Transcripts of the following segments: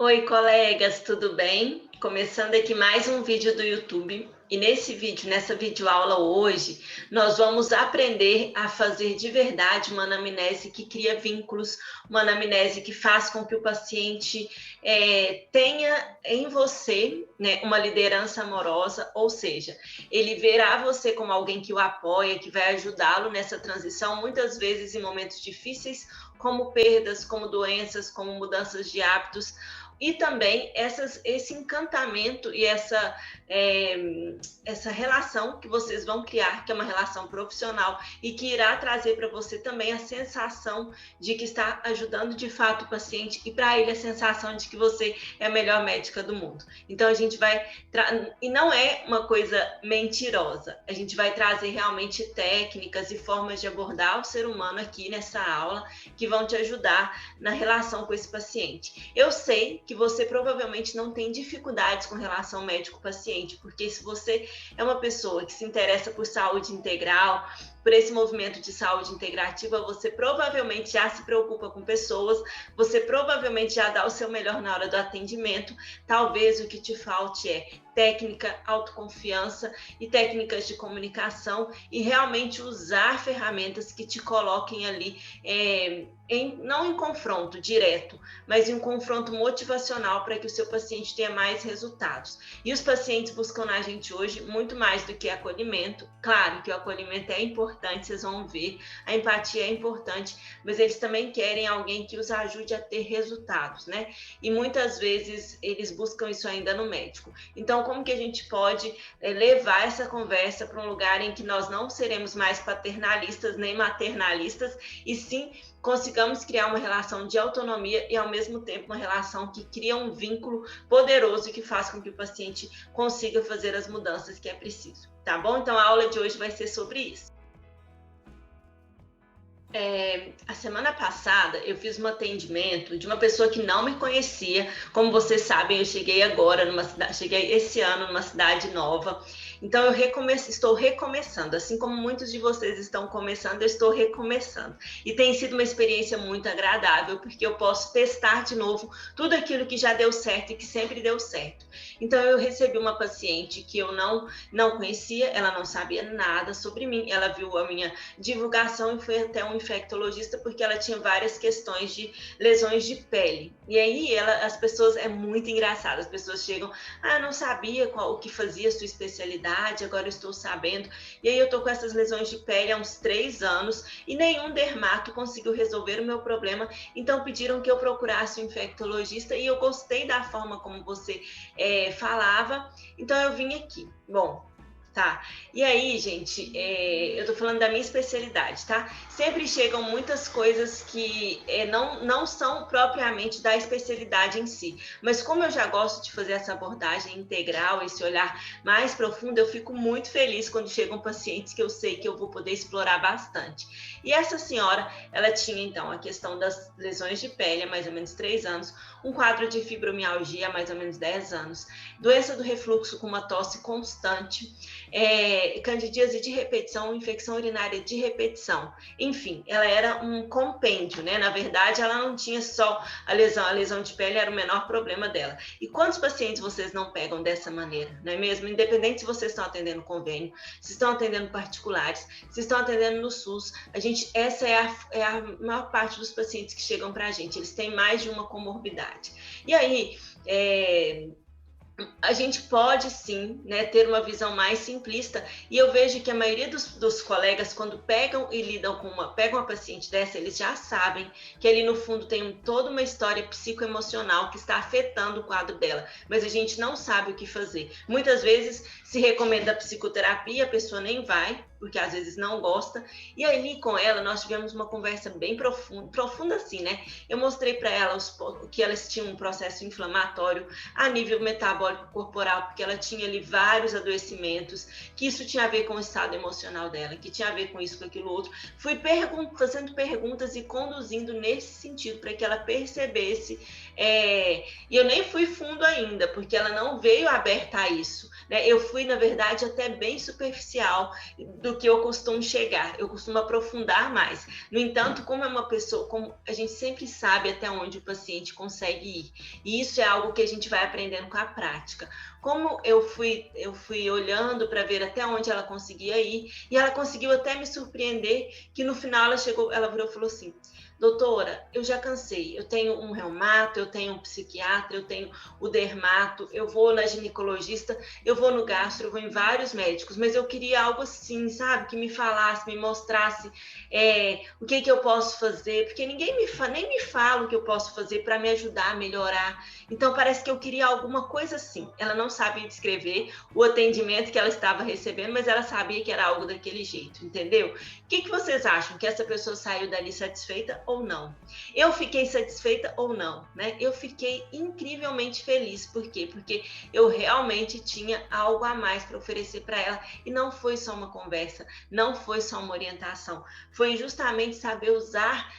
Oi, colegas, tudo bem? Começando aqui mais um vídeo do YouTube. E nessa videoaula hoje, nós vamos aprender a fazer de verdade uma anamnese que cria vínculos, uma anamnese que faz com que o paciente tenha em você, né, uma liderança amorosa, ou seja, ele verá você como alguém que o apoia, que vai ajudá-lo nessa transição, muitas vezes em momentos difíceis, como perdas, como doenças, como mudanças de hábitos, e também esse encantamento e essa relação que vocês vão criar, que é uma relação profissional e que irá trazer para você também a sensação de que está ajudando de fato o paciente e para ele a sensação de que você é a melhor médica do mundo. Então a gente vai, e não é uma coisa mentirosa, a gente vai trazer realmente técnicas e formas de abordar o ser humano aqui nessa aula que vão te ajudar na relação com esse paciente. Eu sei que você provavelmente não tem dificuldades com relação médico-paciente, porque se você é uma pessoa que se interessa por saúde integral, por esse movimento de saúde integrativa, você provavelmente já se preocupa com pessoas, você provavelmente já dá o seu melhor na hora do atendimento. Talvez o que te falte é técnica, autoconfiança e técnicas de comunicação e realmente usar ferramentas que te coloquem ali, não em confronto direto, mas em um confronto motivacional para que o seu paciente tenha mais resultados. E os pacientes buscam na gente hoje muito mais do que acolhimento. Claro que o acolhimento é importante, vocês vão ver, a empatia é importante, mas eles também querem alguém que os ajude a ter resultados, né? E muitas vezes eles buscam isso ainda no médico. Então, como que a gente pode levar essa conversa para um lugar em que nós não seremos mais paternalistas nem maternalistas, e sim consigamos criar uma relação de autonomia e, ao mesmo tempo, uma relação que cria um vínculo poderoso e que faz com que o paciente consiga fazer as mudanças que é preciso, tá bom? Então, a aula de hoje vai ser sobre isso. A semana passada eu fiz um atendimento de uma pessoa que não me conhecia. Como vocês sabem, eu cheguei cheguei esse ano numa cidade nova. Então estou recomeçando, assim como muitos de vocês estão começando, eu estou recomeçando. E tem sido uma experiência muito agradável, porque eu posso testar de novo tudo aquilo que já deu certo e que sempre deu certo. Então eu recebi uma paciente que eu não conhecia, ela não sabia nada sobre mim, ela viu a minha divulgação e foi até um infectologista porque ela tinha várias questões de lesões de pele. E aí as pessoas, é muito engraçado, as pessoas chegam, eu não sabia o que fazia a sua especialidade, agora eu estou sabendo. E aí eu tô com essas lesões de pele há uns 3 anos e nenhum dermato conseguiu resolver o meu problema, então pediram que eu procurasse um infectologista e eu gostei da forma como você falava, então eu vim aqui. Bom, tá, e aí, gente, eu tô falando da minha especialidade, tá? Sempre chegam muitas coisas que não são propriamente da especialidade em si, mas como eu já gosto de fazer essa abordagem integral, esse olhar mais profundo, eu fico muito feliz quando chegam pacientes que eu sei que eu vou poder explorar bastante. E essa senhora, ela tinha, então, a questão das lesões de pele há mais ou menos 3 anos, um quadro de fibromialgia há mais ou menos 10 anos, doença do refluxo com uma tosse constante, candidíase de repetição, infecção urinária de repetição. Enfim, ela era um compêndio, né? Na verdade, ela não tinha só a lesão de pele era o menor problema dela. E quantos pacientes vocês não pegam dessa maneira, não é mesmo? Independente se vocês estão atendendo convênio, se estão atendendo particulares, se estão atendendo no SUS, essa é a maior parte dos pacientes que chegam para a gente, eles têm mais de uma comorbidade. E aí, a gente pode sim, né, ter uma visão mais simplista, e eu vejo que a maioria dos colegas, quando pegam e lidam pegam uma paciente dessa, eles já sabem que ali no fundo tem toda uma história psicoemocional que está afetando o quadro dela, mas a gente não sabe o que fazer. Muitas vezes se recomenda a psicoterapia, a pessoa nem vai, porque às vezes não gosta, e ali com ela nós tivemos uma conversa bem profunda assim, né? Eu mostrei para ela que elas tinham um processo inflamatório a nível metabólico corporal, porque ela tinha ali vários adoecimentos, que isso tinha a ver com o estado emocional dela, que tinha a ver com isso, com aquilo outro. Fui fazendo perguntas e conduzindo nesse sentido, para que ela percebesse, e E eu nem fui fundo ainda, porque ela não veio aberta a isso, né? Eu fui, na verdade, até bem superficial do que eu costumo chegar. Eu costumo aprofundar mais. No entanto, como é uma pessoa, como a gente sempre sabe até onde o paciente consegue ir. E isso é algo que a gente vai aprendendo com a prática. Como eu fui olhando para ver até onde ela conseguia ir, e ela conseguiu até me surpreender, que no final ela virou e falou assim: doutora, eu já cansei, eu tenho um reumato, eu tenho um psiquiatra, eu tenho o dermato, eu vou na ginecologista, eu vou no gastro, eu vou em vários médicos, mas eu queria algo assim, sabe, que me falasse, me mostrasse o que eu posso fazer, porque ninguém nem me fala o que eu posso fazer para me ajudar a melhorar. Então parece que eu queria alguma coisa assim. Ela não sabia descrever o atendimento que ela estava recebendo, mas ela sabia que era algo daquele jeito, entendeu? O que vocês acham? Que essa pessoa saiu dali satisfeita ou não? Eu fiquei satisfeita ou não, né? Eu fiquei incrivelmente feliz. Por quê? Porque eu realmente tinha algo a mais para oferecer para ela, e não foi só uma conversa, não foi só uma orientação, foi justamente saber usar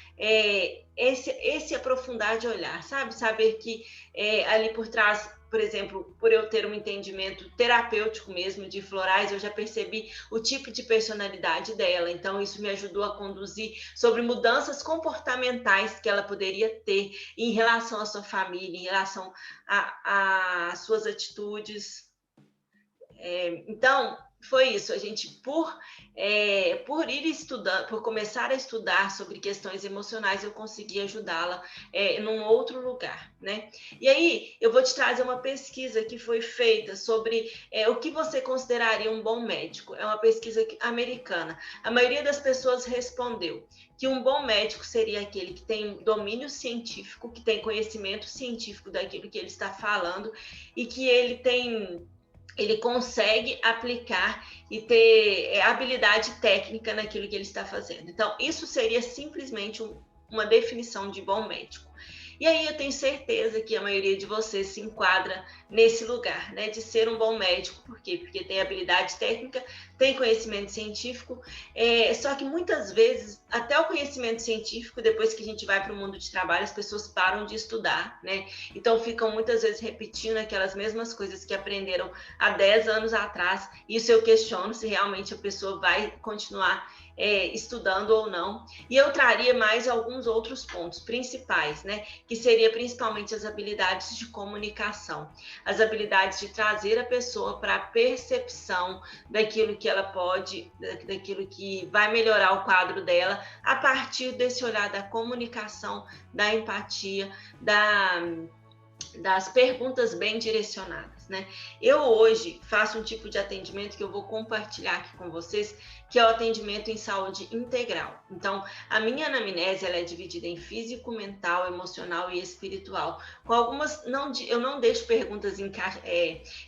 esse aprofundar de olhar, sabe? Saber que ali por trás, por exemplo, por eu ter um entendimento terapêutico mesmo de florais, eu já percebi o tipo de personalidade dela. Então, isso me ajudou a conduzir sobre mudanças comportamentais que ela poderia ter em relação à sua família, em relação às suas atitudes. Então, foi isso. A gente, por ir estudando, por começar a estudar sobre questões emocionais, eu consegui ajudá-la num outro lugar, né? E aí, eu vou te trazer uma pesquisa que foi feita sobre o que você consideraria um bom médico. É uma pesquisa americana. A maioria das pessoas respondeu que um bom médico seria aquele que tem domínio científico, que tem conhecimento científico daquilo que ele está falando, e que ele consegue aplicar e ter habilidade técnica naquilo que ele está fazendo. Então, isso seria simplesmente uma definição de bom médico. E aí eu tenho certeza que a maioria de vocês se enquadra nesse lugar, né, de ser um bom médico. Por quê? Porque tem habilidade técnica, tem conhecimento científico, só que muitas vezes, até o conhecimento científico, depois que a gente vai para o mundo de trabalho, as pessoas param de estudar, né? Então ficam muitas vezes repetindo aquelas mesmas coisas que aprenderam há 10 anos atrás. Isso eu questiono se realmente a pessoa vai continuar estudando ou não. E eu traria mais alguns outros pontos principais, né? Que seria principalmente as habilidades de comunicação, as habilidades de trazer a pessoa para a percepção daquilo que ela pode, daquilo que vai melhorar o quadro dela, a partir desse olhar da comunicação, da empatia, das perguntas bem direcionadas, né? Eu hoje faço um tipo de atendimento que eu vou compartilhar aqui com vocês, que é o atendimento em saúde integral. Então, a minha anamnese ela é dividida em físico, mental, emocional e espiritual. Com algumas, eu não deixo perguntas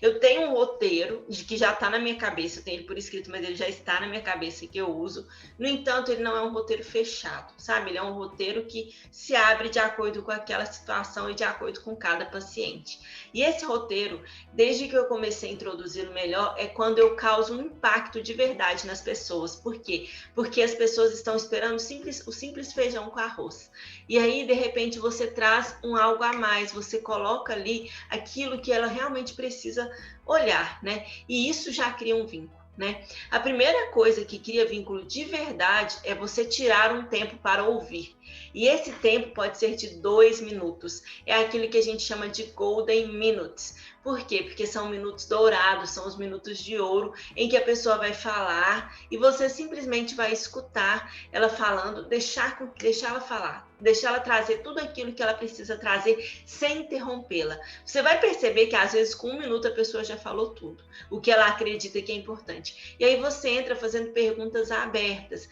eu tenho um roteiro de que já está na minha cabeça, eu tenho ele por escrito, mas ele já está na minha cabeça e que eu uso. No entanto, ele não é um roteiro fechado, sabe? Ele é um roteiro que se abre de acordo com aquela situação e de acordo com cada paciente. E esse roteiro, desde que eu comecei a introduzi-lo melhor, é quando eu causo um impacto de verdade nas pessoas. Por quê? Porque as pessoas estão esperando o simples feijão com arroz. E aí, de repente, você traz algo a mais, você coloca ali aquilo que ela realmente precisa olhar, né? E isso já cria um vínculo, né? A primeira coisa que cria vínculo de verdade é você tirar um tempo para ouvir. E esse tempo pode ser de 2 minutos. É aquilo que a gente chama de golden minutes. Por quê? Porque são minutos dourados, são os minutos de ouro em que a pessoa vai falar e você simplesmente vai escutar ela falando, deixar ela falar, deixar ela trazer tudo aquilo que ela precisa trazer sem interrompê-la. Você vai perceber que às vezes com 1 minuto a pessoa já falou tudo, o que ela acredita que é importante. E aí você entra fazendo perguntas abertas,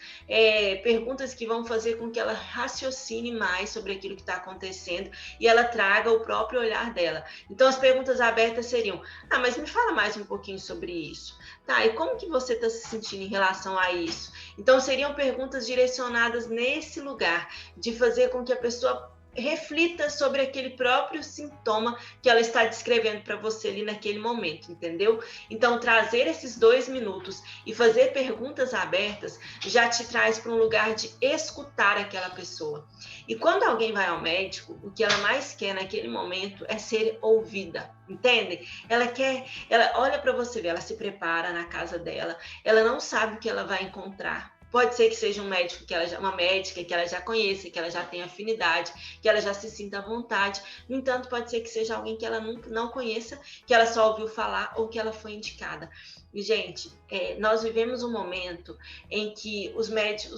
perguntas que vão fazer com que ela raciocine mais sobre aquilo que está acontecendo e ela traga o próprio olhar dela. Então as perguntas abertas seriam: mas me fala mais um pouquinho sobre isso. Tá, e como que você está se sentindo em relação a isso? Então seriam perguntas direcionadas nesse lugar, de fazer com que a pessoa reflita sobre aquele próprio sintoma que ela está descrevendo para você ali naquele momento, entendeu? Então, trazer esses 2 minutos e fazer perguntas abertas já te traz para um lugar de escutar aquela pessoa. E quando alguém vai ao médico, o que ela mais quer naquele momento é ser ouvida, entende? Ela olha para você ver, ela se prepara na casa dela, ela não sabe o que ela vai encontrar. Pode ser que seja um médico uma médica que ela já conheça, que ela já tenha afinidade, que ela já se sinta à vontade. No entanto, pode ser que seja alguém que ela não conheça, que ela só ouviu falar ou que ela foi indicada. E, gente, nós vivemos um momento em que os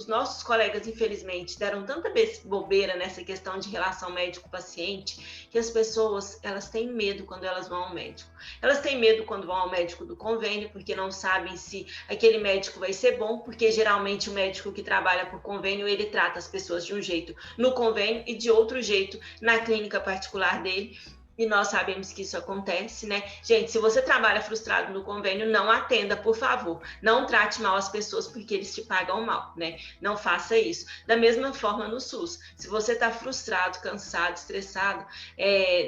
nossos colegas, infelizmente, deram tanta bobeira nessa questão de relação médico-paciente, que as pessoas, elas têm medo quando elas vão ao médico. Elas têm medo quando vão ao médico do convênio, porque não sabem se aquele médico vai ser bom, porque geralmente o médico que trabalha por convênio, ele trata as pessoas de um jeito no convênio e de outro jeito na clínica particular dele. E nós sabemos que isso acontece, né? Gente, se você trabalha frustrado no convênio, não atenda, por favor. Não trate mal as pessoas porque eles te pagam mal, né? Não faça isso. Da mesma forma no SUS. Se você está frustrado, cansado, estressado,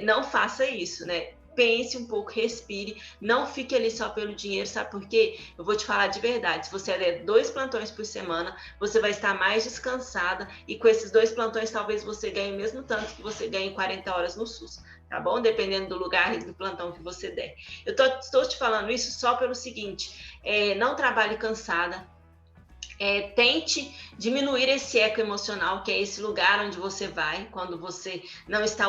não faça isso, né? Pense um pouco, respire, não fique ali só pelo dinheiro, sabe por quê? Eu vou te falar de verdade, se você der 2 plantões por semana, você vai estar mais descansada e com esses 2 plantões talvez você ganhe o mesmo tanto que você ganha em 40 horas no SUS, tá bom? Dependendo do lugar e do plantão que você der. Eu estou te falando isso só pelo seguinte, não trabalhe cansada, tente diminuir esse eco emocional, que é esse lugar onde você vai quando você não está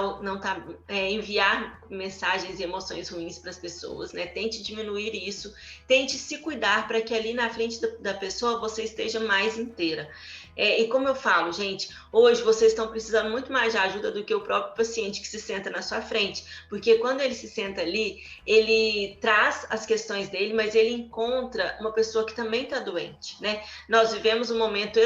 enviar mensagens e emoções ruins para as pessoas, né? Tente diminuir isso, tente se cuidar para que ali na frente da pessoa você esteja mais inteira. E como eu falo, gente, hoje vocês estão precisando muito mais de ajuda do que o próprio paciente que se senta na sua frente, porque quando ele se senta ali, ele traz as questões dele, mas ele encontra uma pessoa que também está doente, né? Nós vivemos um momento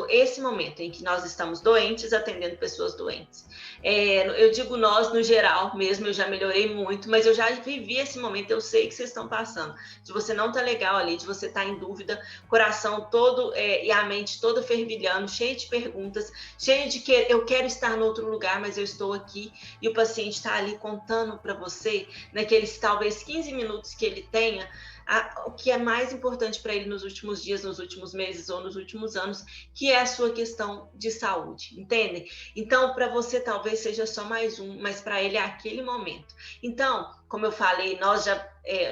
esse momento em que nós estamos doentes, atendendo pessoas doentes. Eu digo nós no geral mesmo, eu já melhorei muito, mas eu já vivi esse momento, eu sei que vocês estão passando, de você não estar legal ali, de você estar em dúvida, coração todo e a mente toda fervilhando, cheia de perguntas, cheia de que eu quero estar no outro lugar, mas eu estou aqui, e o paciente está ali contando para você, naqueles talvez 15 minutos que ele tenha, o que é mais importante para ele nos últimos dias, nos últimos meses ou nos últimos anos, que é a sua questão de saúde, entende? Então, para você talvez seja só mais um, mas para ele é aquele momento. Então, como eu falei,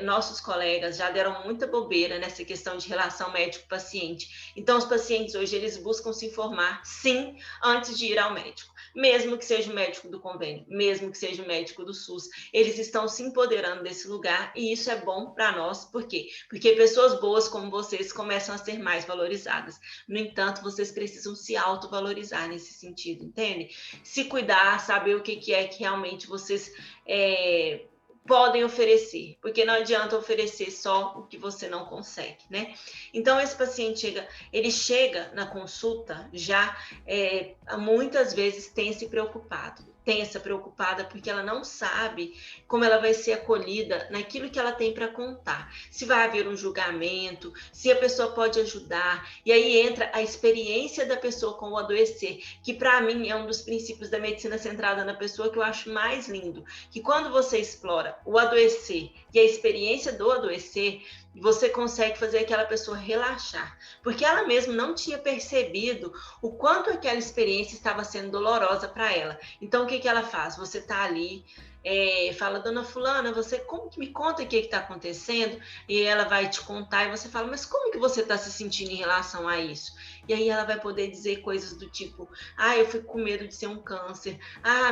nossos colegas já deram muita bobeira nessa questão de relação médico-paciente. Então, os pacientes hoje, eles buscam se informar, sim, antes de ir ao médico. Mesmo que seja o médico do convênio, mesmo que seja o médico do SUS, eles estão se empoderando desse lugar e isso é bom para nós. Por quê? Porque pessoas boas como vocês começam a ser mais valorizadas. No entanto, vocês precisam se autovalorizar nesse sentido, entende? Se cuidar, saber o que é que realmente vocês podem oferecer, porque não adianta oferecer só o que você não consegue, né? Então, esse paciente ele chega na consulta já muitas vezes tensa preocupada porque ela não sabe como ela vai ser acolhida naquilo que ela tem para contar. Se vai haver um julgamento, se a pessoa pode ajudar. E aí entra a experiência da pessoa com o adoecer, que para mim é um dos princípios da medicina centrada na pessoa que eu acho mais lindo. Que quando você explora o adoecer e a experiência do adoecer, você consegue fazer aquela pessoa relaxar, porque ela mesma não tinha percebido o quanto aquela experiência estava sendo dolorosa para ela. Então, o que ela faz? Você está ali, fala, dona fulana, você como que me conta o que está acontecendo? E ela vai te contar e você fala, mas como que você está se sentindo em relação a isso? E aí ela vai poder dizer coisas do tipo, eu fico com medo de ser um câncer,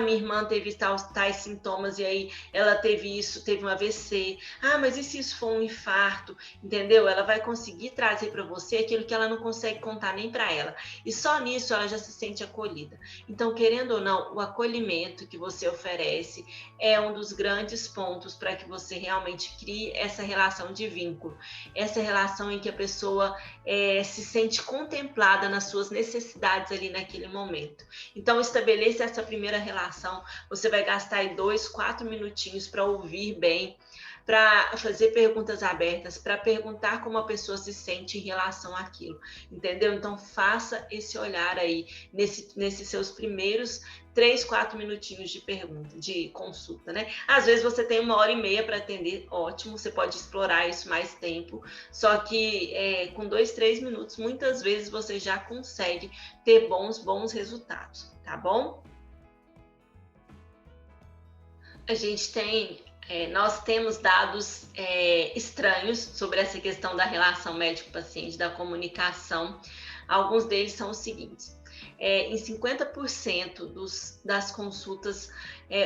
minha irmã teve tais sintomas e aí ela teve um AVC, mas e se isso for um infarto, entendeu? Ela vai conseguir trazer para você aquilo que ela não consegue contar nem para ela, e só nisso ela já se sente acolhida. Então, querendo ou não, o acolhimento que você oferece é um dos grandes pontos para que você realmente crie essa relação de vínculo, essa relação em que a pessoa se sente contemplada nas suas necessidades ali naquele momento. Então, estabeleça essa primeira relação, você vai gastar aí 2, 4 minutinhos para ouvir bem, para fazer perguntas abertas, para perguntar como a pessoa se sente em relação àquilo, entendeu? Então, faça esse olhar aí, nesses seus primeiros 3, 4 minutinhos de pergunta, de consulta, né? Às vezes você tem 1h30 para atender, ótimo, você pode explorar isso mais tempo, só que com 2, 3 minutos, muitas vezes você já consegue ter bons resultados, tá bom? Nós temos dados estranhos sobre essa questão da relação médico-paciente, da comunicação. Alguns deles são os seguintes. Em 50% das consultas,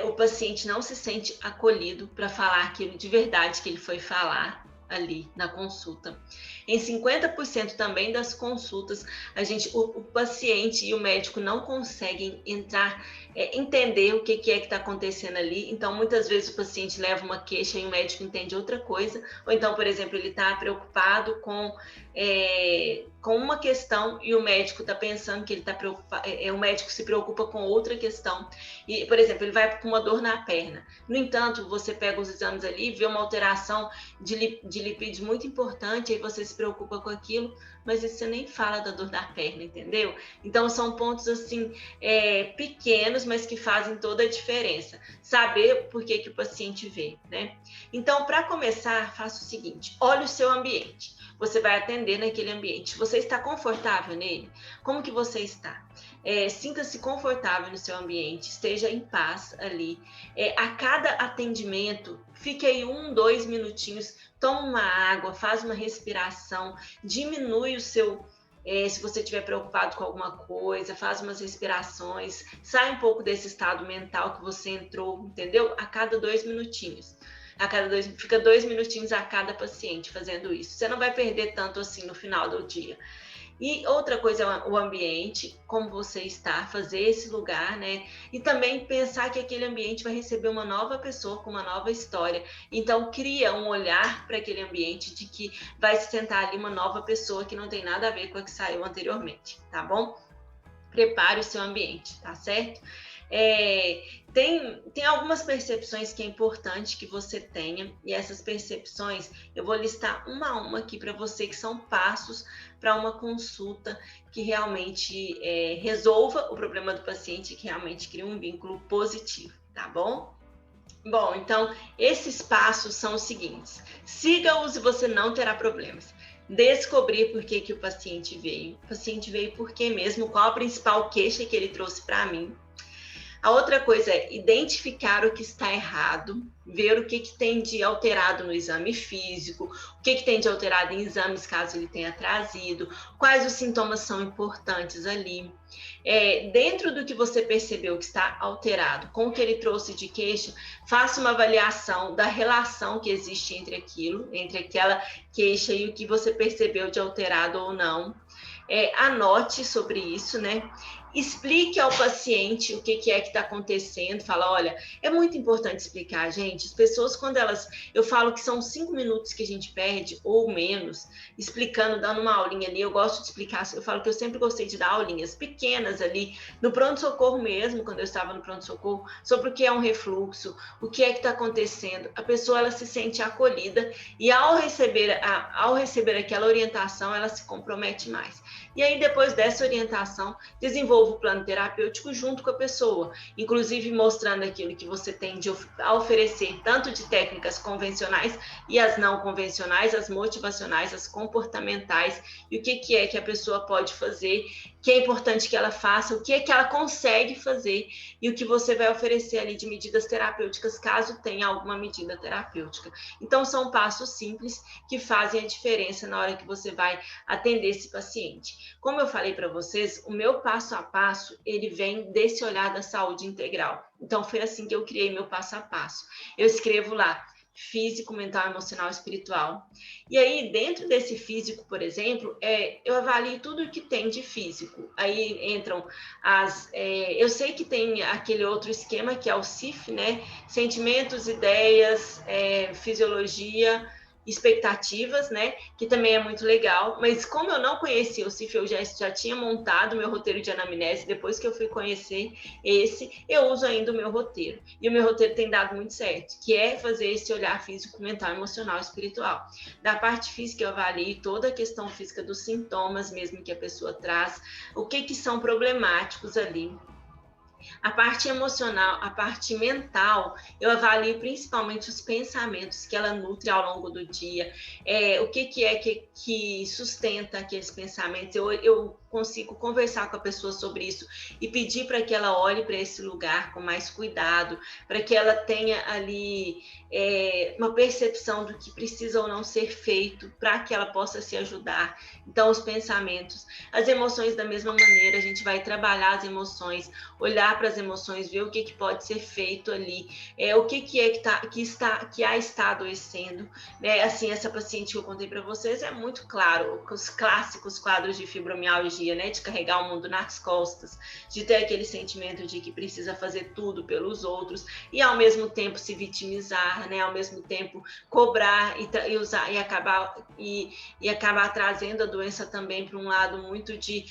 o paciente não se sente acolhido para falar aquilo de verdade que ele foi falar ali na consulta. Em 50% também das consultas, o paciente e o médico não conseguem entender o que é que está acontecendo ali. Então, muitas vezes o paciente leva uma queixa e o médico entende outra coisa. Ou então, por exemplo, ele está preocupado com uma questão e o médico está pensando que ele está preocupado, o médico se preocupa com outra questão. E, por exemplo, ele vai com uma dor na perna. No entanto, você pega os exames ali, vê uma alteração de lipídios muito importante, aí você se preocupa com aquilo, mas você nem fala da dor da perna, entendeu? Então, são pontos assim pequenos, mas que fazem toda a diferença. Saber por que o paciente vê, né? Então, para começar, faça o seguinte: olhe o seu ambiente. Você vai atender naquele ambiente. Você está confortável nele? Como que você está? Sinta-se confortável no seu ambiente, esteja em paz ali. A cada atendimento, fique aí 1, 2 minutinhos, toma uma água, faz uma respiração, diminui o seu... se você estiver preocupado com alguma coisa, faz umas respirações, sai um pouco desse estado mental que você entrou, entendeu? A cada 2 minutinhos. Fica 2 minutinhos a cada paciente fazendo isso. Você não vai perder tanto assim no final do dia. E outra coisa é o ambiente, como você está, fazer esse lugar, né? E também pensar que aquele ambiente vai receber uma nova pessoa com uma nova história. Então, cria um olhar para aquele ambiente de que vai se sentar ali uma nova pessoa que não tem nada a ver com a que saiu anteriormente, tá bom? Prepare o seu ambiente, tá certo? Tem algumas percepções que é importante que você tenha, e essas percepções eu vou listar uma a uma aqui para você, que são passos para uma consulta que realmente resolva o problema do paciente, que realmente cria um vínculo positivo, tá bom? Bom, então esses passos são os seguintes: siga-os e você não terá problemas. Descobrir por que o paciente veio. O paciente veio por quê mesmo? Qual a principal queixa que ele trouxe para mim? A outra coisa é identificar o que está errado, ver o que tem de alterado no exame físico, o que tem de alterado em exames caso ele tenha trazido, quais os sintomas são importantes ali. Dentro do que você percebeu que está alterado, com o que ele trouxe de queixa, faça uma avaliação da relação que existe entre aquela queixa e o que você percebeu de alterado ou não. Anote sobre isso, né? Explique ao paciente o que é que está acontecendo. Fala, olha, é muito importante explicar, gente. As pessoas, eu falo que são 5 minutos que a gente perde, ou menos, explicando, dando uma aulinha ali. Eu gosto de explicar, eu falo que eu sempre gostei de dar aulinhas pequenas ali, no pronto-socorro mesmo, quando eu estava no pronto-socorro, sobre o que é um refluxo, o que é que está acontecendo. A pessoa, ela se sente acolhida e ao receber aquela orientação, ela se compromete mais. E aí, depois dessa orientação, desenvolva o plano terapêutico junto com a pessoa, inclusive mostrando aquilo que você tem a oferecer, tanto de técnicas convencionais e as não convencionais, as motivacionais, as comportamentais, e o que é que a pessoa pode fazer, que é importante que ela faça, o que é que ela consegue fazer, e o que você vai oferecer ali de medidas terapêuticas, caso tenha alguma medida terapêutica. Então, são passos simples que fazem a diferença na hora que você vai atender esse paciente. Como eu falei para vocês, o meu passo a passo, ele vem desse olhar da saúde integral. Então, foi assim que eu criei meu passo a passo. Eu escrevo lá: físico, mental, emocional, espiritual. E aí, dentro desse físico, por exemplo, eu avalio tudo o que tem de físico. Aí entram eu sei que tem aquele outro esquema, que é o CIF, né? Sentimentos, ideias, fisiologia, expectativas, né? Que também é muito legal, mas como eu não conhecia o CIF, eu já tinha montado meu roteiro de anamnese. Depois que eu fui conhecer eu uso ainda o meu roteiro, e o meu roteiro tem dado muito certo, que é fazer esse olhar físico, mental, emocional, espiritual. Da parte física, eu avalio toda a questão física dos sintomas mesmo que a pessoa traz, o que são problemáticos ali. A parte emocional, a parte mental, eu avalio principalmente os pensamentos que ela nutre ao longo do dia, o que é que sustenta aqueles pensamentos. Eu consigo conversar com a pessoa sobre isso e pedir para que ela olhe para esse lugar com mais cuidado, para que ela tenha ali uma percepção do que precisa ou não ser feito para que ela possa se ajudar. Então, os pensamentos, as emoções da mesma maneira, a gente vai trabalhar as emoções, olhar para as emoções, ver o que pode ser feito ali, o que é que está adoecendo, né? Assim, essa paciente que eu contei para vocês é muito claro, os clássicos quadros de fibromialgia, né? De carregar o mundo nas costas, de ter aquele sentimento de que precisa fazer tudo pelos outros e ao mesmo tempo se vitimizar, né? Ao mesmo tempo cobrar e usar e acabar trazendo a doença também para um lado muito de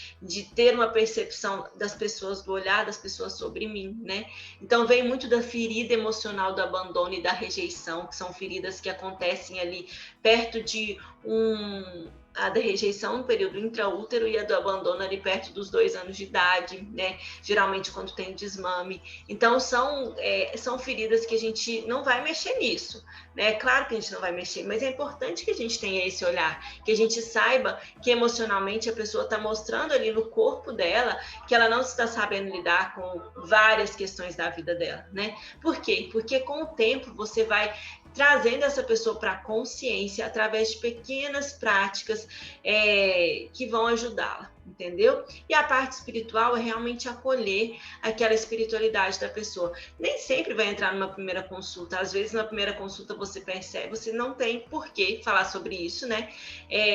ter uma percepção das pessoas, do olhar das pessoas sobre mim, né? Então vem muito da ferida emocional do abandono e da rejeição, que são feridas que acontecem ali perto de a da rejeição no período intraútero e a do abandono ali perto dos 2 anos de idade, né? Geralmente quando tem desmame. Então são feridas que a gente não vai mexer nisso, né? Claro que a gente não vai mexer, mas é importante que a gente tenha esse olhar, que a gente saiba que emocionalmente a pessoa está mostrando ali no corpo dela que ela não está sabendo lidar com várias questões da vida dela, né? Por quê? Porque com o tempo você vai trazendo essa pessoa para a consciência através de pequenas práticas que vão ajudá-la, entendeu? E a parte espiritual é realmente acolher aquela espiritualidade da pessoa. Nem sempre vai entrar numa primeira consulta, às vezes na primeira consulta você percebe, você não tem por que falar sobre isso, né?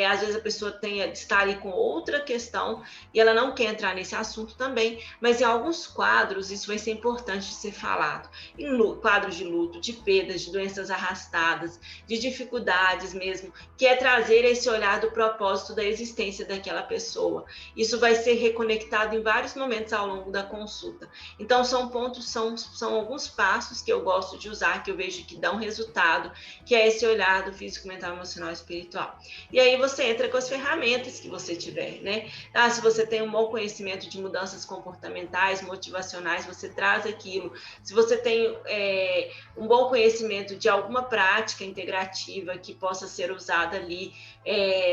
Às vezes a pessoa está ali com outra questão e ela não quer entrar nesse assunto também, mas em alguns quadros isso vai ser importante de ser falado. Em quadros de luto, de perdas, de doenças arrastadas, de dificuldades mesmo, que é trazer esse olhar do propósito da existência daquela pessoa. Isso vai ser reconectado em vários momentos ao longo da consulta. Então, são alguns passos que eu gosto de usar, que eu vejo que dão resultado, que é esse olhar do físico, mental, emocional e espiritual. E aí você entra com as ferramentas que você tiver, né? Se você tem um bom conhecimento de mudanças comportamentais, motivacionais, você traz aquilo. Se você tem um bom conhecimento de alguma prática integrativa que possa ser usada ali,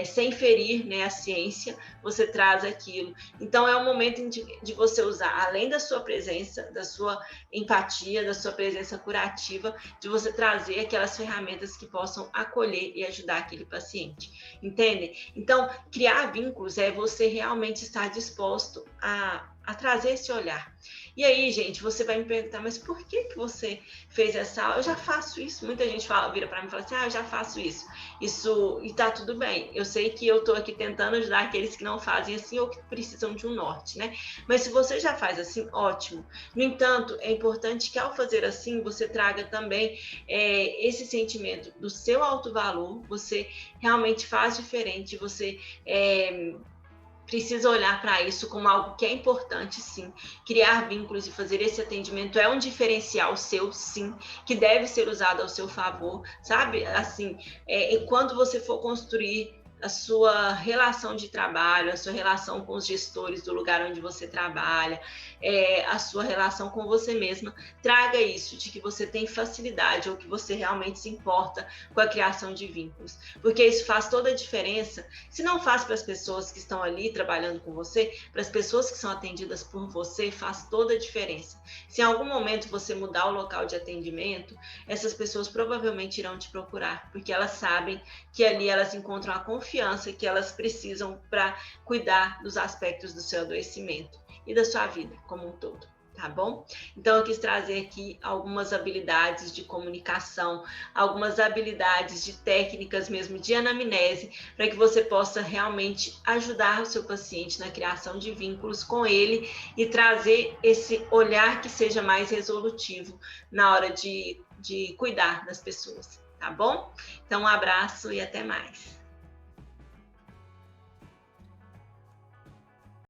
sem ferir, né, a ciência, você traz aquilo. Então é um momento de você usar, além da sua presença, da sua empatia, da sua presença curativa, de você trazer aquelas ferramentas que possam acolher e ajudar aquele paciente, entende? Então, criar vínculos é você realmente estar disposto a trazer esse olhar. E aí, gente, você vai me perguntar, mas por que você fez essa aula? Eu já faço isso. Muita gente vira para mim e fala assim, eu já faço isso. E tá tudo bem. Eu sei que eu tô aqui tentando ajudar aqueles que não fazem assim ou que precisam de um norte, né? Mas se você já faz assim, ótimo. No entanto, é importante que ao fazer assim, você traga também esse sentimento do seu alto valor, você realmente faz diferente, você precisa olhar para isso como algo que é importante, sim. Criar vínculos e fazer esse atendimento é um diferencial seu, sim, que deve ser usado ao seu favor, sabe? Assim, quando você for construir a sua relação de trabalho, a sua relação com os gestores do lugar onde você trabalha, a sua relação com você mesma, traga isso, de que você tem facilidade ou que você realmente se importa com a criação de vínculos, porque isso faz toda a diferença. Se não faz para as pessoas que estão ali trabalhando com você, para as pessoas que são atendidas por você, faz toda a diferença. Se em algum momento você mudar o local de atendimento, essas pessoas provavelmente irão te procurar, porque elas sabem que ali elas encontram a confiança que elas precisam para cuidar dos aspectos do seu adoecimento e da sua vida como um todo, tá bom? Então eu quis trazer aqui algumas habilidades de comunicação, algumas habilidades de técnicas mesmo de anamnese, para que você possa realmente ajudar o seu paciente na criação de vínculos com ele e trazer esse olhar que seja mais resolutivo na hora de cuidar das pessoas, tá bom? Então um abraço e até mais.